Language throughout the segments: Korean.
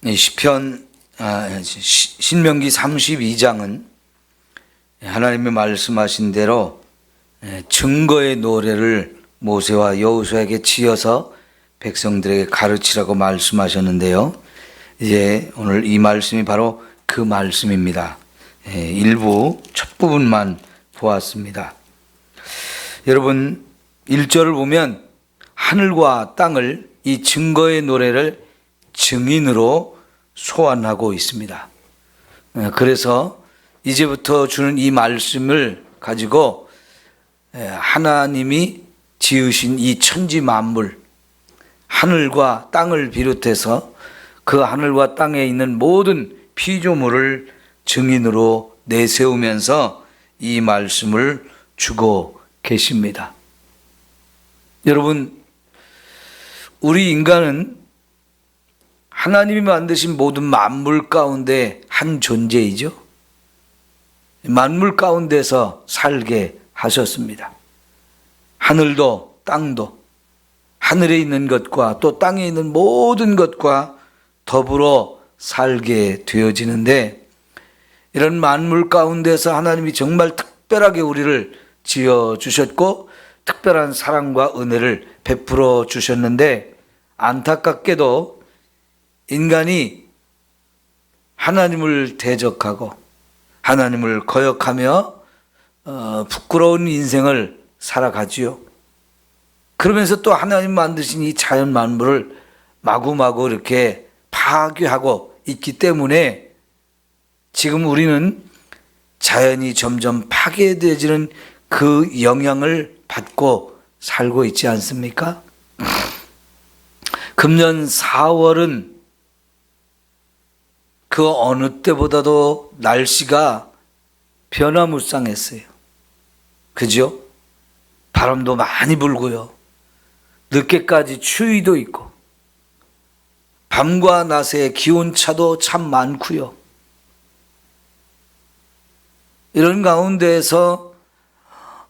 시편 신명기 32장은 하나님이 말씀하신 대로 증거의 노래를 모세와 여호수아에게 지어서 백성들에게 가르치라고 말씀하셨는데요. 이제 오늘 이 말씀이 바로 그 말씀입니다. 일부 첫 부분만 보았습니다. 여러분 1절을 보면 하늘과 땅을 이 증거의 노래를 증인으로 소환하고 있습니다. 그래서 이제부터 주는 이 말씀을 가지고 하나님이 지으신 이 천지 만물, 하늘과 땅을 비롯해서 그 하늘과 땅에 있는 모든 피조물을 증인으로 내세우면서 이 말씀을 주고 계십니다. 여러분, 우리 인간은 하나님이 만드신 모든 만물 가운데 한 존재이죠. 만물 가운데서 살게 하셨습니다. 하늘도 땅도 하늘에 있는 것과 또 땅에 있는 모든 것과 더불어 살게 되어지는데, 이런 만물 가운데서 하나님이 정말 특별하게 우리를 지어주셨고 특별한 사랑과 은혜를 베풀어 주셨는데, 안타깝게도 인간이 하나님을 대적하고 하나님을 거역하며 부끄러운 인생을 살아가지요. 그러면서 또 하나님 만드신 이 자연 만물을 마구마구 이렇게 파괴하고 있기 때문에 지금 우리는 자연이 점점 파괴되어지는 그 영향을 받고 살고 있지 않습니까? 금년 4월은 그 어느 때보다도 날씨가 변화무쌍했어요. 그죠? 바람도 많이 불고요. 늦게까지 추위도 있고 밤과 낮의 기온차도 참 많고요. 이런 가운데에서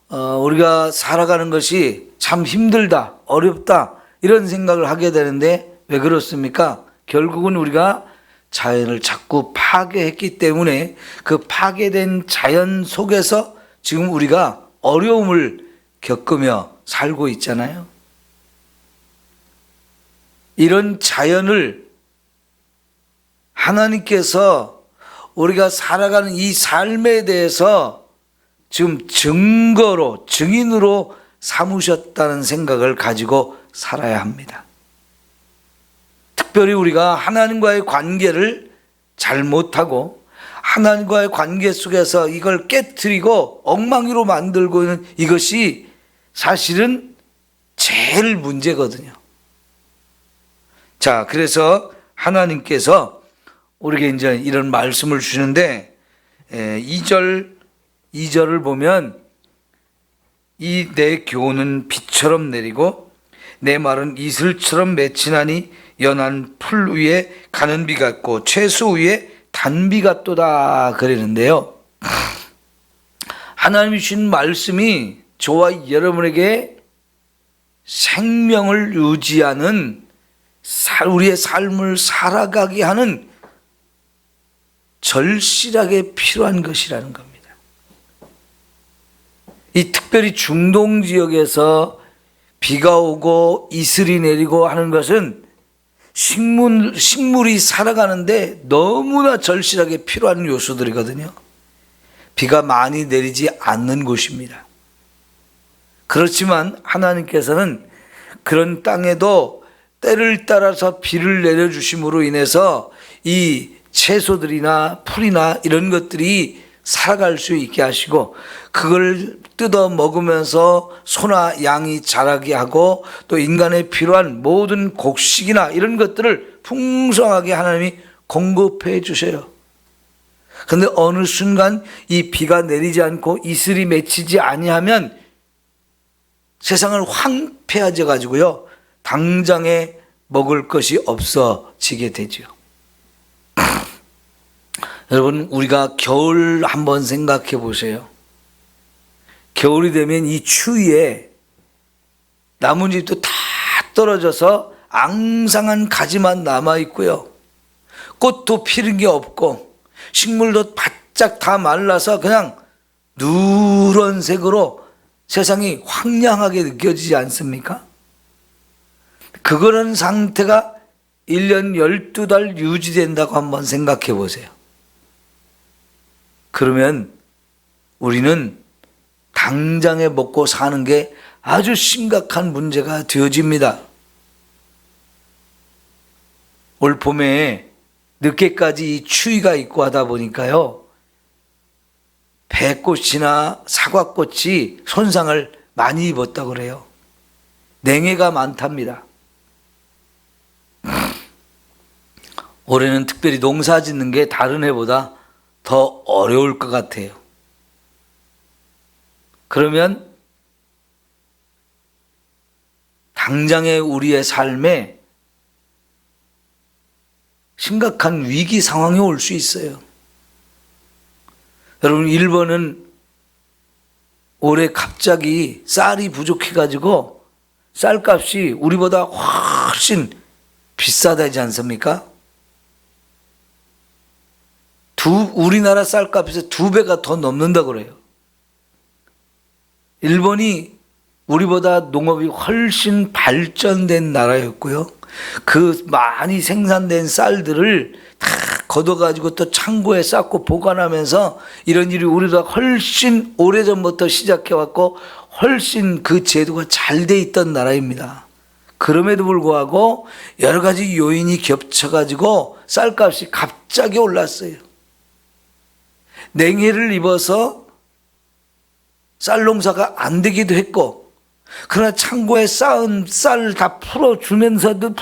우리가 살아가는 것이 참 힘들다, 어렵다 이런 생각을 하게 되는데, 왜 그렇습니까? 결국은 우리가 자연을 자꾸 파괴했기 때문에 그 파괴된 자연 속에서 지금 우리가 어려움을 겪으며 살고 있잖아요. 이런 자연을 하나님께서 우리가 살아가는 이 삶에 대해서 지금 증거로, 증인으로 삼으셨다는 생각을 가지고 살아야 합니다. 특별히 우리가 하나님과의 관계를 잘못하고 하나님과의 관계 속에서 이걸 깨트리고 엉망이로 만들고 있는 이것이 사실은 제일 문제거든요. 자, 그래서 하나님께서 우리에게 이제 이런 말씀을 주시는데, 2절을 보면 이 내 교훈은 비처럼 내리고 내 말은 이슬처럼 맺히나니 연한 풀 위에 가는 비 같고 채수 위에 단비 같도다 그러는데요. 하나님이 주신 말씀이 저와 여러분에게 생명을 유지하는, 우리의 삶을 살아가게 하는 절실하게 필요한 것이라는 겁니다. 이 특별히 중동 지역에서 비가 오고 이슬이 내리고 하는 것은 식물이 살아가는데 너무나 절실하게 필요한 요소들이거든요. 비가 많이 내리지 않는 곳입니다. 그렇지만 하나님께서는 그런 땅에도 때를 따라서 비를 내려주심으로 인해서 이 채소들이나 풀이나 이런 것들이 살아갈 수 있게 하시고, 그걸 뜯어 먹으면서 소나 양이 자라게 하고 또 인간에 필요한 모든 곡식이나 이런 것들을 풍성하게 하나님이 공급해 주셔요. 그런데 어느 순간 이 비가 내리지 않고 이슬이 맺히지 아니하면 세상을 황폐해져 가지고요, 당장에 먹을 것이 없어지게 되죠. 여러분, 우리가 겨울 한번 생각해 보세요. 겨울이 되면 이 추위에 나뭇잎도 다 떨어져서 앙상한 가지만 남아 있고요. 꽃도 피는 게 없고 식물도 바짝 다 말라서 그냥 누런색으로 세상이 황량하게 느껴지지 않습니까? 그런 상태가 1년 12달 유지된다고 한번 생각해 보세요. 그러면 우리는 당장에 먹고 사는 게 아주 심각한 문제가 되어집니다. 올 봄에 늦게까지 이 추위가 있고 하다 보니까요, 배꽃이나 사과꽃이 손상을 많이 입었다고 그래요. 냉해가 많답니다. 올해는 특별히 농사 짓는 게 다른 해보다 더 어려울 것 같아요. 그러면 당장의 우리의 삶에 심각한 위기 상황이 올 수 있어요. 여러분, 일본은 올해 갑자기 쌀이 부족해가지고 쌀값이 우리보다 훨씬 비싸다지 않습니까? 우리나라 쌀값에서 2배가 더 넘는다고 그래요. 일본이 우리보다 농업이 훨씬 발전된 나라였고요. 그 많이 생산된 쌀들을 다 걷어가지고 또 창고에 쌓고 보관하면서 이런 일이 우리보다 훨씬 오래전부터 시작해왔고 훨씬 그 제도가 잘 돼 있던 나라입니다. 그럼에도 불구하고 여러 가지 요인이 겹쳐가지고 쌀값이 갑자기 올랐어요. 냉해를 입어서 쌀 농사가 안 되기도 했고, 그러나 창고에 쌓은 쌀 다 풀어주면서도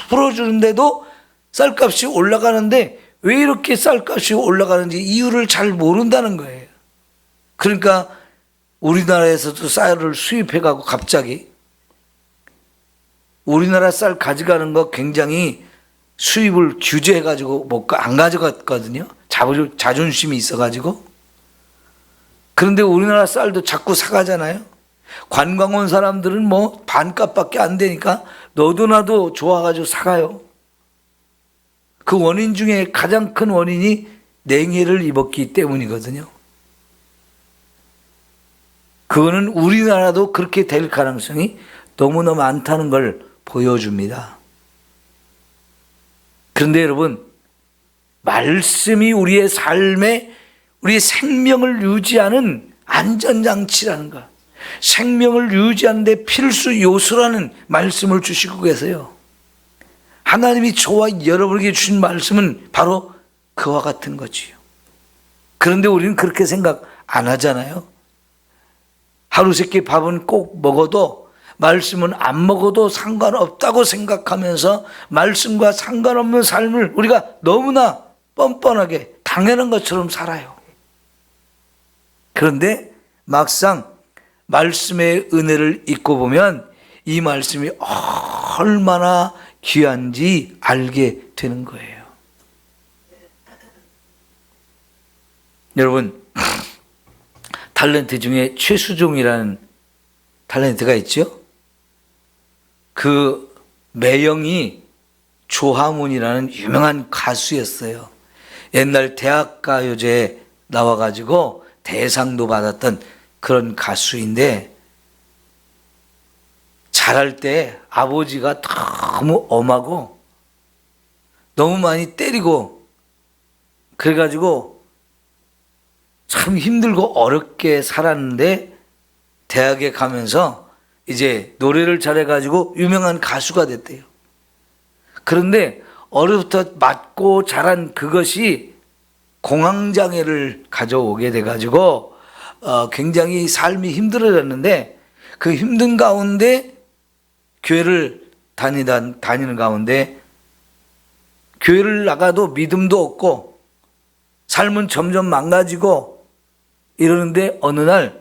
풀어주는데도 쌀값이 올라가는데 왜 이렇게 쌀값이 올라가는지 이유를 잘 모른다는 거예요. 그러니까 우리나라에서도 쌀을 수입해가고 갑자기 우리나라 쌀 가져가는 거 굉장히 수입을 규제해가지고 안 가져갔거든요. 자존심이 있어가지고. 그런데 우리나라 쌀도 자꾸 사가잖아요. 관광 온 사람들은 뭐 반값밖에 안 되니까 너도 나도 좋아가지고 사가요. 그 원인 중에 가장 큰 원인이 냉해를 입었기 때문이거든요. 그거는 우리나라도 그렇게 될 가능성이 너무나 많다는 걸 보여줍니다. 그런데 여러분, 말씀이 우리의 삶에 우리의 생명을 유지하는 안전장치라는 것, 생명을 유지하는 데 필수 요소라는 말씀을 주시고 계세요. 하나님이 저와 여러분에게 주신 말씀은 바로 그와 같은 거지요. 그런데 우리는 그렇게 생각 안 하잖아요. 하루 세끼 밥은 꼭 먹어도 말씀은 안 먹어도 상관없다고 생각하면서 말씀과 상관없는 삶을 우리가 너무나 뻔뻔하게 당연한 것처럼 살아요. 그런데 막상 말씀의 은혜를 잊고 보면 이 말씀이 얼마나 귀한지 알게 되는 거예요. 여러분, 탤런트 중에 최수종이라는 탤런트가 있죠. 그 매형이 조화문이라는 유명한 가수였어요. 옛날 대학가요제에 나와가지고 대상도 받았던 그런 가수인데, 자랄 때 아버지가 너무 엄하고 너무 많이 때리고 그래가지고 참 힘들고 어렵게 살았는데, 대학에 가면서 이제 노래를 잘해가지고 유명한 가수가 됐대요. 그런데 어려부터 맞고 자란 그것이 공황장애를 가져오게 돼가지고 굉장히 삶이 힘들어졌는데, 그 힘든 가운데 교회를 다니는 가운데 교회를 나가도 믿음도 없고 삶은 점점 망가지고 이러는데, 어느 날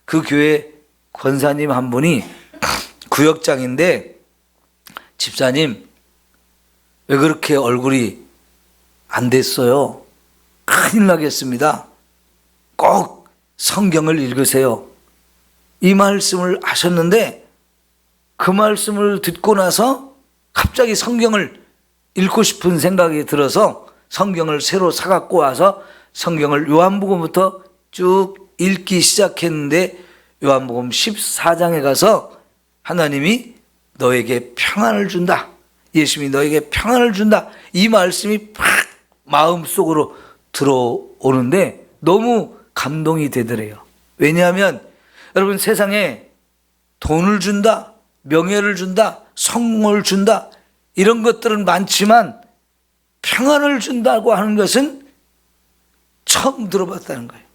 그 교회 권사님 한 분이 구역장인데, 집사님 왜 그렇게 얼굴이 안 됐어요? 큰일 나겠습니다. 꼭 성경을 읽으세요. 이 말씀을 하셨는데, 그 말씀을 듣고 나서 갑자기 성경을 읽고 싶은 생각이 들어서 성경을 새로 사갖고 와서 성경을 요한복음부터 쭉 읽기 시작했는데 요한복음 14장에 가서 하나님이 너에게 평안을 준다. 예수님이 너에게 평안을 준다. 이 말씀이 팍 마음속으로 들어오는데 너무 감동이 되더래요. 왜냐하면 여러분 세상에 돈을 준다, 명예를 준다, 성공을 준다 이런 것들은 많지만 평안을 준다고 하는 것은 처음 들어봤다는 거예요.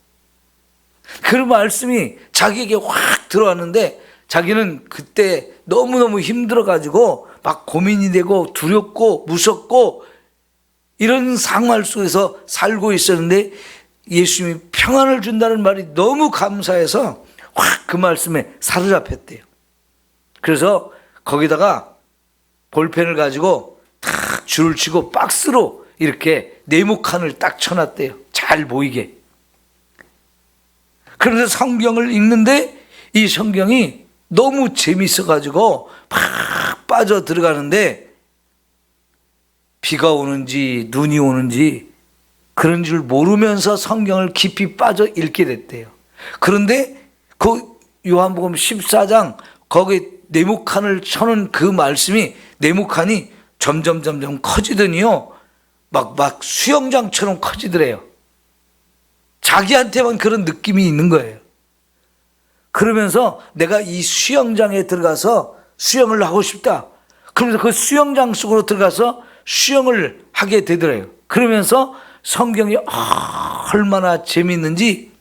그 말씀이 자기에게 확 들어왔는데 자기는 그때 너무너무 힘들어가지고 막 고민이 되고 두렵고 무섭고 이런 상황 속에서 살고 있었는데 예수님이 평안을 준다는 말이 너무 감사해서 확 그 말씀에 사로잡혔대요. 그래서 거기다가 볼펜을 가지고 탁 줄을 치고 박스로 이렇게 네모칸을 딱 쳐놨대요. 잘 보이게. 그래서 성경을 읽는데 이 성경이 너무 재밌어가지고 팍 빠져 들어가는데 비가 오는지 눈이 오는지 그런 줄 모르면서 성경을 깊이 빠져 읽게 됐대요. 그런데 그 요한복음 14장 거기 네모칸을 쳐놓은 그 말씀이 네모칸이 점점 커지더니요 막 수영장처럼 커지더래요. 자기한테만 그런 느낌이 있는 거예요. 그러면서 내가 이 수영장에 들어가서 수영을 하고 싶다. 그러면서 그 수영장 속으로 들어가서 수영을 하게 되더래요. 그러면서 성경이 얼마나 재미있는지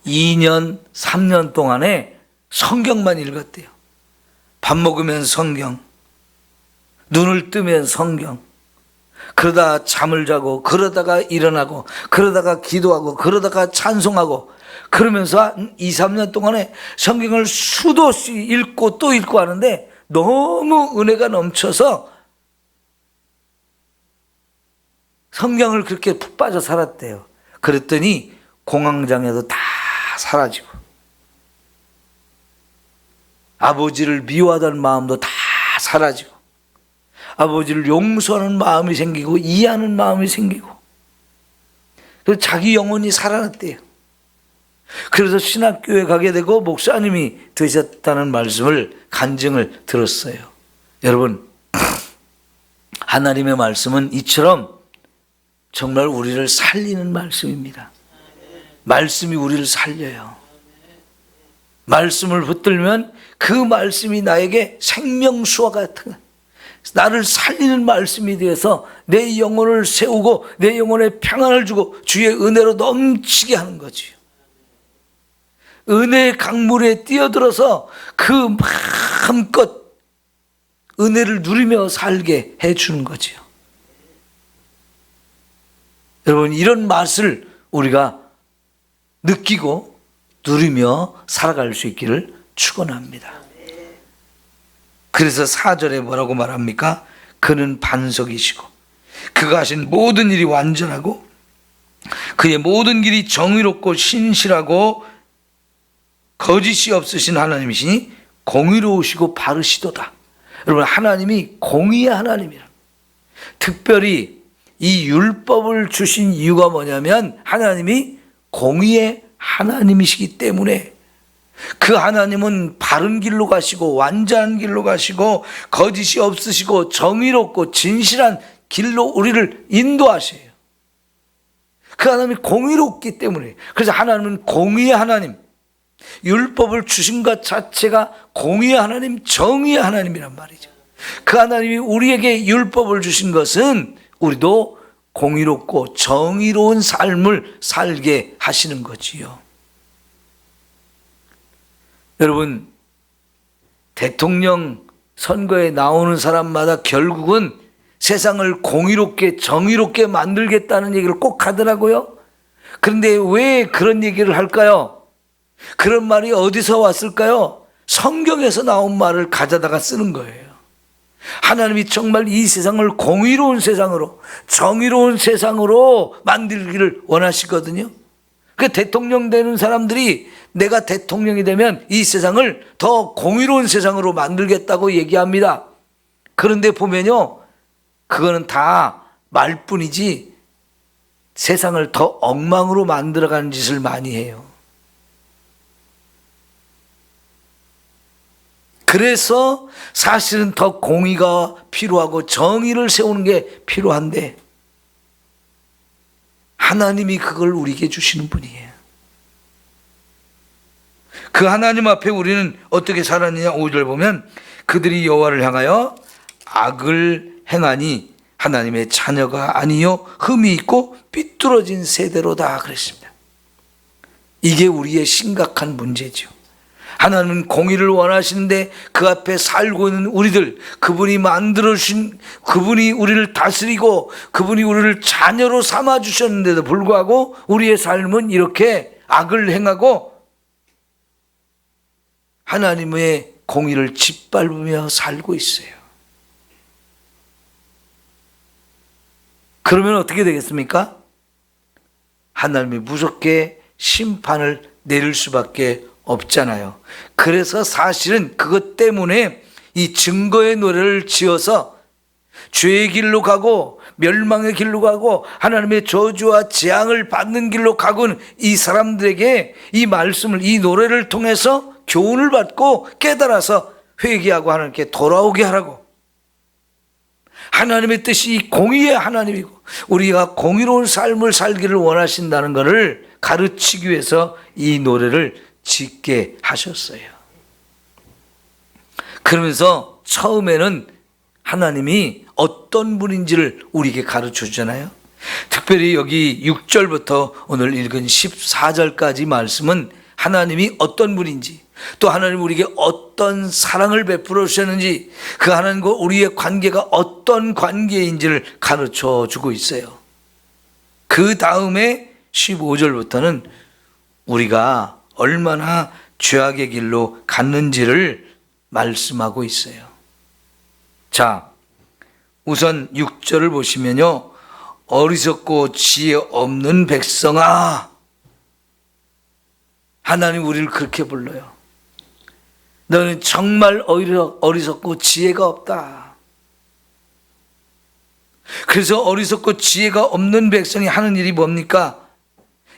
2년, 3년 동안에 성경만 읽었대요. 밥 먹으면 성경, 눈을 뜨면 성경, 그러다 잠을 자고 그러다가 일어나고 그러다가 기도하고 그러다가 찬송하고 그러면서 한 2, 3년 동안에 성경을 수도 없이 읽고 또 읽고 하는데 너무 은혜가 넘쳐서 성경을 그렇게 푹 빠져 살았대요. 그랬더니 공황장애도 다 사라지고 아버지를 미워하던 마음도 다 사라지고 아버지를 용서하는 마음이 생기고 이해하는 마음이 생기고 그래서 자기 영혼이 살아났대요. 그래서 신학교에 가게 되고 목사님이 되셨다는 말씀을 간증을 들었어요. 여러분 하나님의 말씀은 이처럼 정말 우리를 살리는 말씀입니다. 말씀이 우리를 살려요. 말씀을 붙들면 그 말씀이 나에게 생명수와 같은 나를 살리는 말씀이 되어서 내 영혼을 세우고 내 영혼에 평안을 주고 주의 은혜로 넘치게 하는 거지요. 은혜의 강물에 뛰어들어서 그 마음껏 은혜를 누리며 살게 해주는 거지요. 여러분 이런 맛을 우리가 느끼고 누리며 살아갈 수 있기를 축원합니다. 그래서 4절에 뭐라고 말합니까? 그는 반석이시고 그가 하신 모든 일이 완전하고 그의 모든 길이 정의롭고 신실하고 거짓이 없으신 하나님이시니 공의로우시고 바르시도다. 여러분 하나님이 공의의 하나님이라. 특별히 이 율법을 주신 이유가 뭐냐면 하나님이 공의의 하나님이시기 때문에 그 하나님은 바른 길로 가시고 완전한 길로 가시고 거짓이 없으시고 정의롭고 진실한 길로 우리를 인도하셔요. 그 하나님이 공의롭기 때문에. 그래서 하나님은 공의의 하나님, 율법을 주신 것 자체가 공의의 하나님, 정의의 하나님이란 말이죠. 그 하나님이 우리에게 율법을 주신 것은 우리도 공의롭고 정의로운 삶을 살게 하시는 거지요. 여러분 대통령 선거에 나오는 사람마다 결국은 세상을 공의롭게 정의롭게 만들겠다는 얘기를 꼭 하더라고요. 그런데 왜 그런 얘기를 할까요? 그런 말이 어디서 왔을까요? 성경에서 나온 말을 가져다가 쓰는 거예요. 하나님이 정말 이 세상을 공의로운 세상으로 정의로운 세상으로 만들기를 원하시거든요. 그 대통령 되는 사람들이 내가 대통령이 되면 이 세상을 더 공의로운 세상으로 만들겠다고 얘기합니다. 그런데 보면요 그거는 다 말뿐이지 세상을 더 엉망으로 만들어가는 짓을 많이 해요. 그래서 사실은 더 공의가 필요하고 정의를 세우는 게 필요한데 하나님이 그걸 우리에게 주시는 분이에요. 그 하나님 앞에 우리는 어떻게 살았느냐. 5절 보면 그들이 여호와를 향하여 악을 행하니 하나님의 자녀가 아니요 흠이 있고 삐뚤어진 세대로다 그랬습니다. 이게 우리의 심각한 문제죠. 하나님은 공의를 원하시는데 그 앞에 살고 있는 우리들, 그분이 만들어주신, 그분이 우리를 다스리고 그분이 우리를 자녀로 삼아주셨는데도 불구하고 우리의 삶은 이렇게 악을 행하고 하나님의 공의를 짓밟으며 살고 있어요. 그러면 어떻게 되겠습니까? 하나님이 무섭게 심판을 내릴 수밖에 없잖아요. 그래서 사실은 그것 때문에 이 증거의 노래를 지어서 죄의 길로 가고 멸망의 길로 가고 하나님의 저주와 재앙을 받는 길로 가고는 이 사람들에게 이 말씀을, 이 노래를 통해서 교훈을 받고 깨달아서 회개하고 하나님께 돌아오게 하라고. 하나님의 뜻이 공의의 하나님이고 우리가 공의로운 삶을 살기를 원하신다는 것을 가르치기 위해서 이 노래를 짓게 하셨어요. 그러면서 처음에는 하나님이 어떤 분인지를 우리에게 가르쳐 주잖아요. 특별히 여기 6절부터 오늘 읽은 14절까지 말씀은 하나님이 어떤 분인지, 또 하나님 우리에게 어떤 사랑을 베풀어 주셨는지, 그 하나님과 우리의 관계가 어떤 관계인지를 가르쳐 주고 있어요. 그 다음에 15절부터는 우리가 얼마나 죄악의 길로 갔는지를 말씀하고 있어요. 자, 우선 6절을 보시면요, 어리석고 지혜 없는 백성아. 하나님 우리를 그렇게 불러요. 너는 정말 어리석고 지혜가 없다. 그래서 어리석고 지혜가 없는 백성이 하는 일이 뭡니까?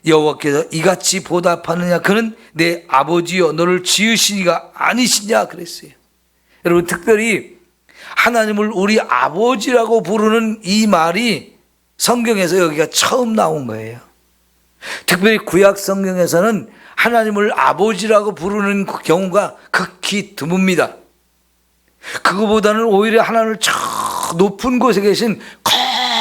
여호와께서 이같이 보답하느냐? 그는 내 아버지여 너를 지으신 이가 아니시냐 그랬어요. 여러분, 특별히 하나님을 우리 아버지라고 부르는 이 말이 성경에서 여기가 처음 나온 거예요. 특별히 구약 성경에서는 하나님을 아버지라고 부르는 그 경우가 극히 드뭅니다. 그거보다는 오히려 하나님을 저 높은 곳에 계신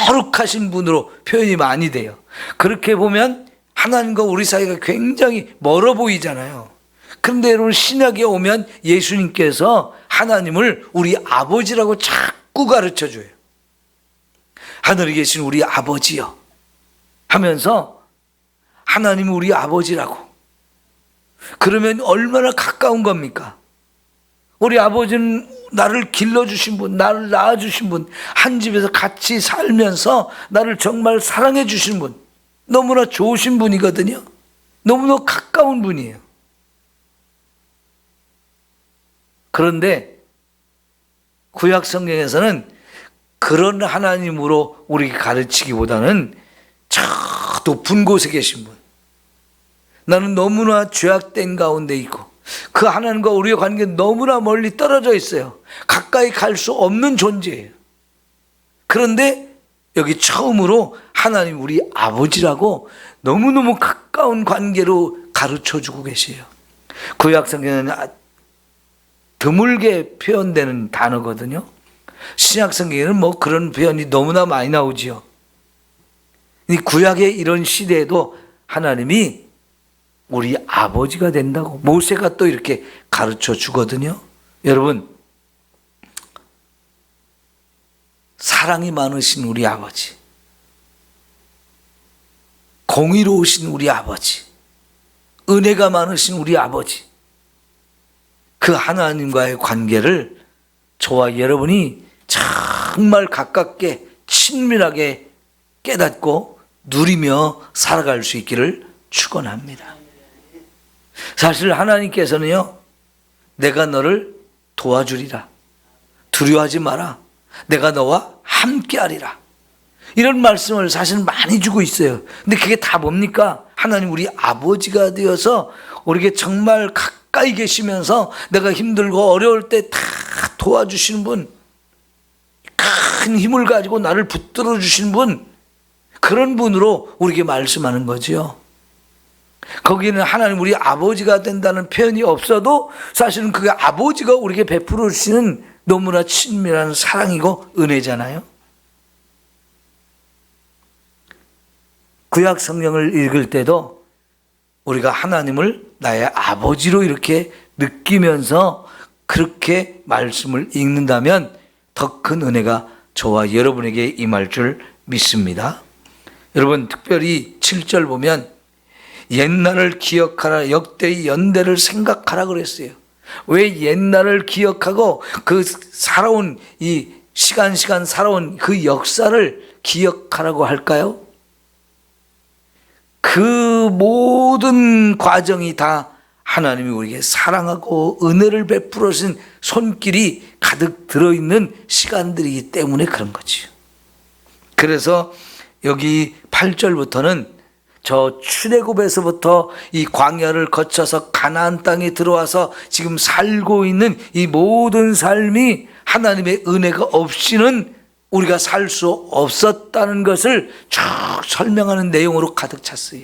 거룩하신 분으로 표현이 많이 돼요. 그렇게 보면 하나님과 우리 사이가 굉장히 멀어 보이잖아요. 그런데 여러분, 신약에 오면 예수님께서 하나님을 우리 아버지라고 자꾸 가르쳐줘요. 하늘에 계신 우리 아버지요 하면서 하나님이 우리 아버지라고. 그러면 얼마나 가까운 겁니까? 우리 아버지는 나를 길러주신 분, 나를 낳아주신 분, 한 집에서 같이 살면서 나를 정말 사랑해 주신 분, 너무나 좋으신 분이거든요. 너무나 가까운 분이에요. 그런데 구약 성경에서는 그런 하나님으로 우리에게 가르치기보다는 저 높은 곳에 계신 분, 나는 너무나 죄악된 가운데 있고 그 하나님과 우리의 관계는 너무나 멀리 떨어져 있어요. 가까이 갈 수 없는 존재예요. 그런데 여기 처음으로 하나님 우리 아버지라고 너무너무 가까운 관계로 가르쳐주고 계세요. 구약 성경에는 드물게 표현되는 단어거든요. 신약 성경에는 뭐 그런 표현이 너무나 많이 나오지요. 이 구약의 이런 시대에도 하나님이 우리 아버지가 된다고 모세가 또 이렇게 가르쳐 주거든요. 여러분, 사랑이 많으신 우리 아버지, 공의로우신 우리 아버지, 은혜가 많으신 우리 아버지, 그 하나님과의 관계를 저와 여러분이 정말 가깝게 친밀하게 깨닫고 누리며 살아갈 수 있기를 축원합니다. 사실 하나님께서는요, 내가 너를 도와주리라, 두려워하지 마라, 내가 너와 함께하리라. 이런 말씀을 사실 많이 주고 있어요. 근데 그게 다 뭡니까? 하나님 우리 아버지가 되어서 우리에게 정말 가까이 계시면서 내가 힘들고 어려울 때 다 도와주시는 분, 큰 힘을 가지고 나를 붙들어 주시는 분, 그런 분으로 우리에게 말씀하는 거죠. 거기는 하나님 우리 아버지가 된다는 표현이 없어도 사실은 그게 아버지가 우리에게 베풀어 주시는 너무나 친밀한 사랑이고 은혜잖아요. 구약 성경을 읽을 때도 우리가 하나님을 나의 아버지로 이렇게 느끼면서 그렇게 말씀을 읽는다면 더 큰 은혜가 저와 여러분에게 임할 줄 믿습니다. 여러분, 특별히 7절 보면 옛날을 기억하라, 역대의 연대를 생각하라 그랬어요. 왜 옛날을 기억하고 그 살아온 이 시간 살아온 그 역사를 기억하라고 할까요? 그 모든 과정이 다 하나님이 우리에게 사랑하고 은혜를 베풀어 주신 손길이 가득 들어있는 시간들이기 때문에 그런 거지요. 그래서 여기 8절부터는 저 출애굽에서부터 이 광야를 거쳐서 가나안 땅에 들어와서 지금 살고 있는 이 모든 삶이 하나님의 은혜가 없이는 우리가 살 수 없었다는 것을 쭉 설명하는 내용으로 가득 찼어요.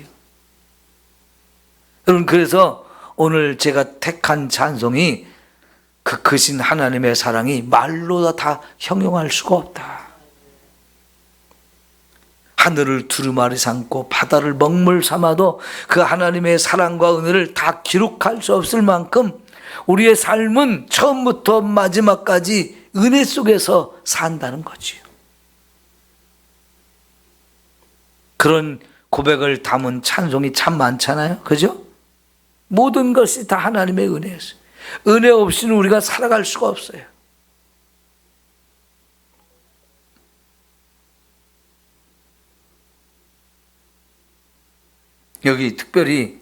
여러분, 그래서 오늘 제가 택한 찬송이 그 크신 하나님의 사랑이 말로 다 형용할 수가 없다. 하늘을 두루마리 삼고 바다를 먹물 삼아도 그 하나님의 사랑과 은혜를 다 기록할 수 없을 만큼 우리의 삶은 처음부터 마지막까지 은혜 속에서 산다는 거지요. 그런 고백을 담은 찬송이 참 많잖아요. 그죠? 모든 것이 다 하나님의 은혜였어요. 은혜 없이는 우리가 살아갈 수가 없어요. 여기 특별히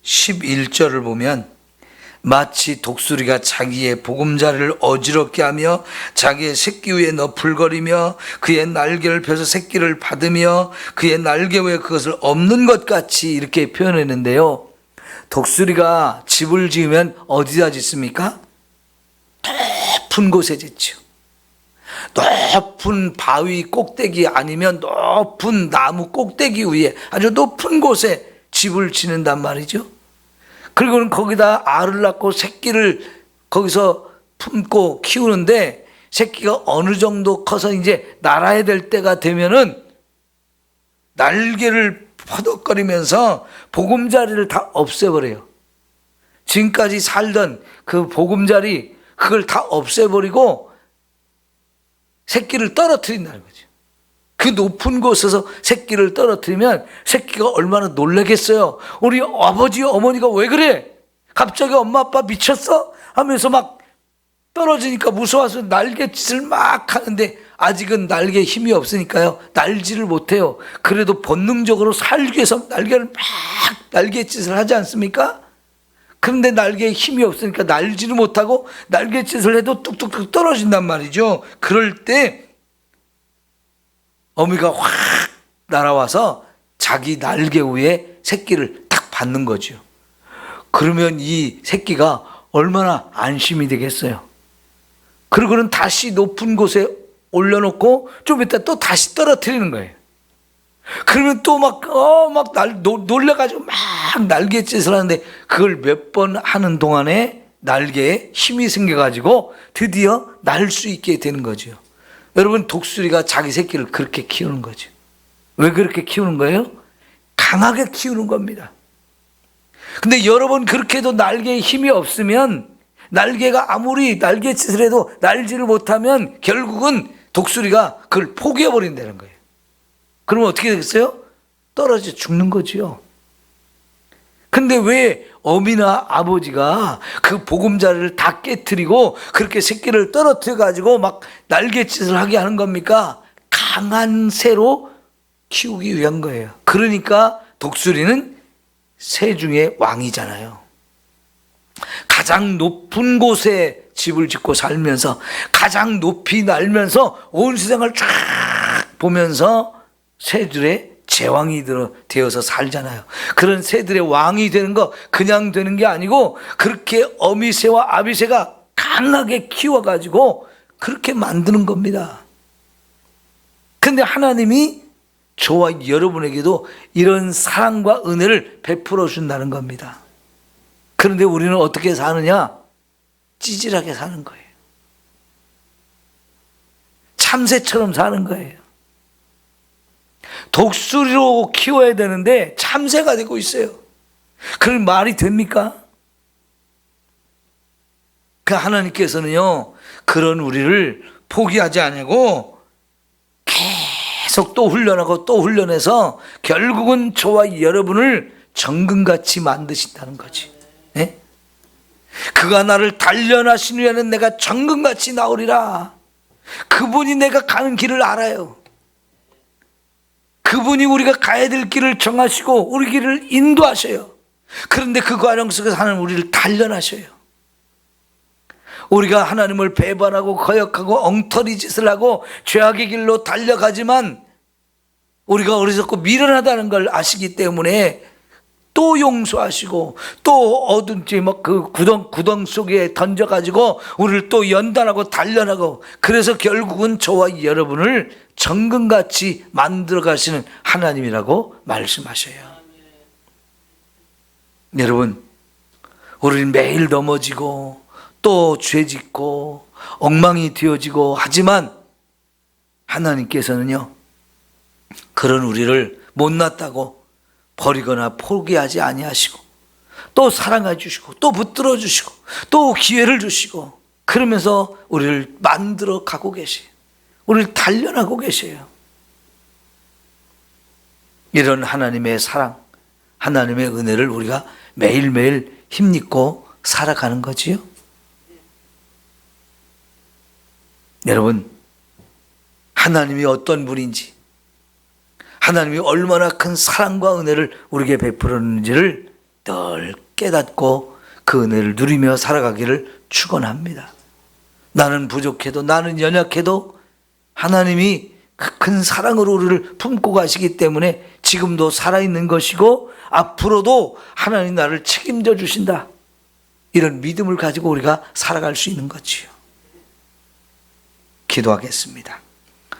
11절을 보면 마치 독수리가 자기의 보금자리를 어지럽게 하며 자기의 새끼 위에 너풀거리며 그의 날개를 펴서 새끼를 받으며 그의 날개 위에 그것을 엎는 것 같이 이렇게 표현했는데요. 독수리가 집을 지으면 어디다 짓습니까? 높은 곳에 짓죠. 높은 바위 꼭대기 아니면 높은 나무 꼭대기 위에 아주 높은 곳에 집을 짓는단 말이죠. 그리고는 거기다 알을 낳고 새끼를 거기서 품고 키우는데 새끼가 어느 정도 커서 이제 날아야 될 때가 되면은 날개를 퍼덕거리면서 보금자리를 다 없애버려요. 지금까지 살던 그 보금자리 그걸 다 없애버리고 새끼를 떨어뜨린다는 거죠. 그 높은 곳에서 새끼를 떨어뜨리면 새끼가 얼마나 놀라겠어요. 우리 아버지 어머니가 왜 그래? 갑자기 엄마 아빠 미쳤어? 하면서 막 떨어지니까 무서워서 날갯짓을 막 하는데 아직은 날개에 힘이 없으니까요 날지를 못해요. 그래도 본능적으로 살기 위해서 날개를 막 날갯짓을 하지 않습니까? 그런데 날개에 힘이 없으니까 날지를 못하고 날갯짓을 해도 뚝뚝뚝 떨어진단 말이죠. 그럴 때 어미가 확 날아와서 자기 날개 위에 새끼를 딱 받는 거죠. 그러면 이 새끼가 얼마나 안심이 되겠어요. 그리고는 다시 높은 곳에 올려놓고 좀 이따 또 다시 떨어뜨리는 거예요. 그러면 또 놀래가지고 막 날갯짓을 하는데 그걸 몇 번 하는 동안에 날개에 힘이 생겨가지고 드디어 날 수 있게 되는 거죠. 여러분, 독수리가 자기 새끼를 그렇게 키우는 거죠. 왜 그렇게 키우는 거예요? 강하게 키우는 겁니다. 근데 여러 번 그렇게 해도 날개에 힘이 없으면 날개가 아무리 날갯짓을 해도 날지를 못하면 결국은 독수리가 그걸 포기해버린다는 거예요. 그러면 어떻게 되겠어요? 떨어져 죽는 거지요. 근데 왜 어미나 아버지가 그 보금자리를 다 깨트리고 그렇게 새끼를 떨어뜨려 가지고 막 날갯짓을 하게 하는 겁니까? 강한 새로 키우기 위한 거예요. 그러니까 독수리는 새 중에 왕이잖아요. 가장 높은 곳에 집을 짓고 살면서 가장 높이 날면서 온 세상을 쫙 보면서 새들의 제왕이 되어서 살잖아요. 그런 새들의 왕이 되는 거 그냥 되는 게 아니고 그렇게 어미새와 아비새가 강하게 키워가지고 그렇게 만드는 겁니다. 근데 하나님이 저와 여러분에게도 이런 사랑과 은혜를 베풀어 준다는 겁니다. 그런데 우리는 어떻게 사느냐? 찌질하게 사는 거예요. 참새처럼 사는 거예요. 독수리로 키워야 되는데 참새가 되고 있어요. 그런 말이 됩니까? 그 하나님께서는요, 그런 우리를 포기하지 않고 계속 또 훈련하고 또 훈련해서 결국은 저와 여러분을 정금같이 만드신다는 거지. 네? 그가 나를 단련하신 후에는 내가 정금같이 나오리라. 그분이 내가 가는 길을 알아요. 그분이 우리가 가야 될 길을 정하시고 우리 길을 인도하셔요. 그런데 그 과정 속에서 하나님 우리를 단련하셔요. 우리가 하나님을 배반하고 거역하고 엉터리 짓을 하고 죄악의 길로 달려가지만 우리가 어리석고 미련하다는 걸 아시기 때문에 또 용서하시고 또 어딘지 막 그 구덩 속에 던져가지고 우리를 또 연단하고 단련하고, 그래서 결국은 저와 여러분을 정금같이 만들어 가시는 하나님이라고 말씀하셔요. 여러분, 우리는 매일 넘어지고 또 죄짓고 엉망이 되어지고 하지만 하나님께서는요, 그런 우리를 못났다고 버리거나 포기하지 아니하시고 또 사랑해 주시고 또 붙들어 주시고 또 기회를 주시고 그러면서 우리를 만들어 가고 계세요. 우리를 단련하고 계세요. 이런 하나님의 사랑, 하나님의 은혜를 우리가 매일매일 힘입고 살아가는 거지요. 여러분, 하나님이 어떤 분인지, 하나님이 얼마나 큰 사랑과 은혜를 우리에게 베풀었는지를 늘 깨닫고 그 은혜를 누리며 살아가기를 축원합니다. 나는 부족해도, 나는 연약해도 하나님이 그 큰 사랑으로 우리를 품고 가시기 때문에 지금도 살아있는 것이고 앞으로도 하나님 나를 책임져 주신다, 이런 믿음을 가지고 우리가 살아갈 수 있는 거지요. 기도하겠습니다.